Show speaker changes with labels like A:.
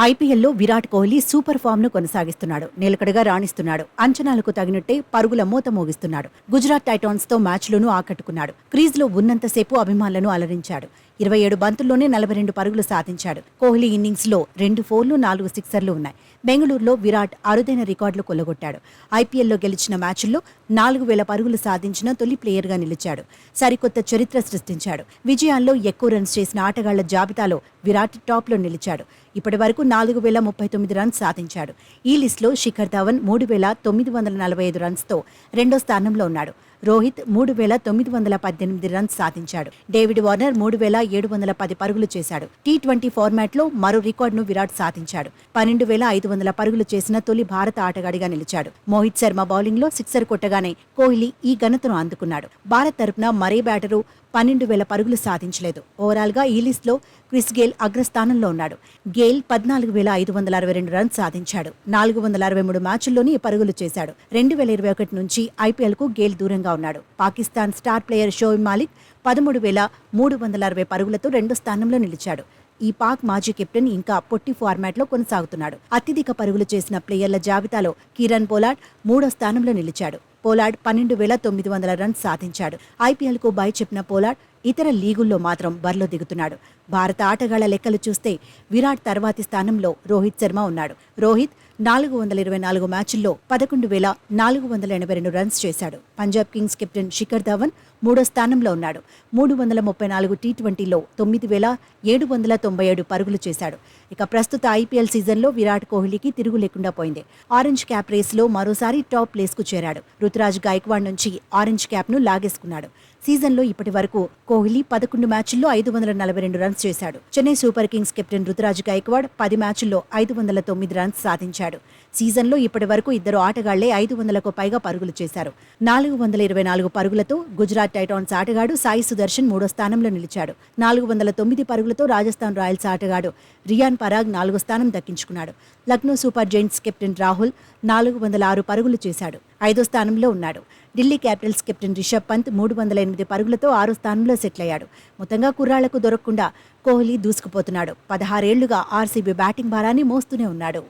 A: ఐపీఎల్లో Virat Kohli super form ను కొనసాగిస్తున్నాడు. నిలకడగా రాణిస్తున్నాడు. అంచనాలకు తగినట్టే పరుగుల మూత మోగిస్తున్నాడు. గుజరాత్ టైటాన్స్ తో మ్యాచ్లోనూ ఆకట్టుకున్నాడు. క్రీజ్లో ఉన్నంతసేపు అభిమానులను అలరించాడు. 27 బంతుల్లోనే 42 పరుగులు సాధించాడు. కోహ్లీ ఇన్నింగ్స్ లో 2 4లు 4 సిక్సర్లు ఉన్నాయి. బెంగళూరులో విరాట్ అరుదైన రికార్డులు కొల్లగొట్టాడు. ఐపీఎల్లో గెలిచిన మ్యాచ్ల్లో 4000 పరుగులు సాధించిన తొలి ప్లేయర్గా నిలిచాడు. సరికొత్త చరిత్ర సృష్టించాడు. విజయాల్లో ఎక్కువ రన్స్ చేసిన ఆటగాళ్ల జాబితాలో విరాట్ టాప్లో నిలిచాడు. ఇప్పటి వరకు 4039 రన్స్ సాధించాడు. ఈ లిస్టులో శిఖర్ ధవన్ 3945 రన్స్తో రెండో స్థానంలో ఉన్నాడు. రోహిత్ 3918 రన్స్ సాధించాడు. డేవిడ్ వార్నర్ 3710 పరుగులు చేశాడు. టీ20 ఫార్మాట్లో మరో రికార్డును విరాట్ సాధించాడు. 12500 పరుగులు చేసిన తొలి భారత ఆటగాడిగా నిలిచాడు. మోహిత్ శర్మ బౌలింగ్లో సిక్సర్ కొట్టగానే కోహ్లీ ఈ ఘనతను అందుకున్నాడు. భారత్ తరపున మరే బ్యాటరు 12000 పరుగులు సాధించలేదు. ఓవరాల్గా ఈ లిస్టులో క్రిస్ గేల్ అగ్రస్థానంలో ఉన్నాడు. గేల్ 14562 రన్స్ సాధించాడు. 463 మ్యాచ్ల్లోని పరుగులు చేశాడు. 2021 నుంచి ఐపీఎల్కు గేల్ దూరంగా ఉన్నాడు. పాకిస్తాన్ స్టార్ ప్లేయర్ షోయిబ్ మాలిక్ 13360 పరుగులతో రెండో స్థానంలో నిలిచాడు. ఈ పాక్ మాజీ కెప్టెన్ ఇంకా పొట్టి ఫార్మాట్లో కొనసాగుతున్నాడు. అత్యధిక పరుగులు చేసిన ప్లేయర్ల జాబితాలో కిరణ్ పోలార్డ్ మూడో స్థానంలో నిలిచాడు. పోలార్డ్ 12900 రన్స్ సాధించాడు. ఐపీఎల్కు బై చెప్పిన పోలార్డ్ ఇతర లీగుల్లో మాత్రం బరిలో దిగుతున్నాడు. భారత ఆటగాళ్ల లెక్కలు చూస్తే విరాట్ తర్వాతి స్థానంలో రోహిత్ శర్మ ఉన్నాడు. రోహిత్ 424 మ్యాచ్ల్లో 11482 రన్స్ చేశాడు. పంజాబ్ కింగ్స్ కెప్టెన్ శిఖర్ ధవన్ మూడో స్థానంలో ఉన్నాడు. 334 టీ20లో 9797 పరుగులు చేశాడు. ఇక ప్రస్తుత ఐపీఎల్ సీజన్లో విరాట్ కోహ్లీకి తిరుగు లేకుండా పోయింది. ఆరెంజ్ క్యాప్ రేస్లో మరోసారి టాప్ ప్లేస్కు చేరాడు. రుతురాజ్ గైక్వాడ్ నుంచి ఆరెంజ్ క్యాప్ను లాగేసుకున్నాడు. సీజన్లో ఇప్పటి వరకు కోహ్లీ 11 మ్యాచ్ల్లో 542 రన్స్ చేశాడు. Chennai Super Kings captain Ruturaj Gaikwad 10 మ్యాచ్ల్లో 509 రన్స్ సాధించాడు. సీజన్లో ఇప్పటి వరకు ఇద్దరు ఆటగాళ్లే 500కు పైగా పరుగులు చేశారు. 424 పరుగులతో గుజరాత్ టైటాన్స్ ఆటగాడు సాయి సుదర్శన్ మూడో స్థానంలో నిలిచాడు. 409 పరుగులతో రాజస్థాన్ రాయల్స్ ఆటగాడు రియాన్ పరాగ్ నాలుగో స్థానం దక్కించుకున్నాడు. Lucknow Super Giants captain Rahul 406 పరుగులు చేశాడు. ఐదో స్థానంలో ఉన్నాడు. ఢిల్లీ క్యాపిటల్స్ కెప్టెన్ రిషబ్ పంత్ 308 పరుగులతో ఆరో స్థానంలో సెటిల్ అయ్యాడు. మొత్తంగా కుర్రాళ్లకు దొరకకుండా కోహ్లీ దూసుకుపోతున్నాడు. 16 ఏళ్లుగా ఆర్సీబీ బ్యాటింగ్ భారాన్ని మోస్తూనే ఉన్నాడు.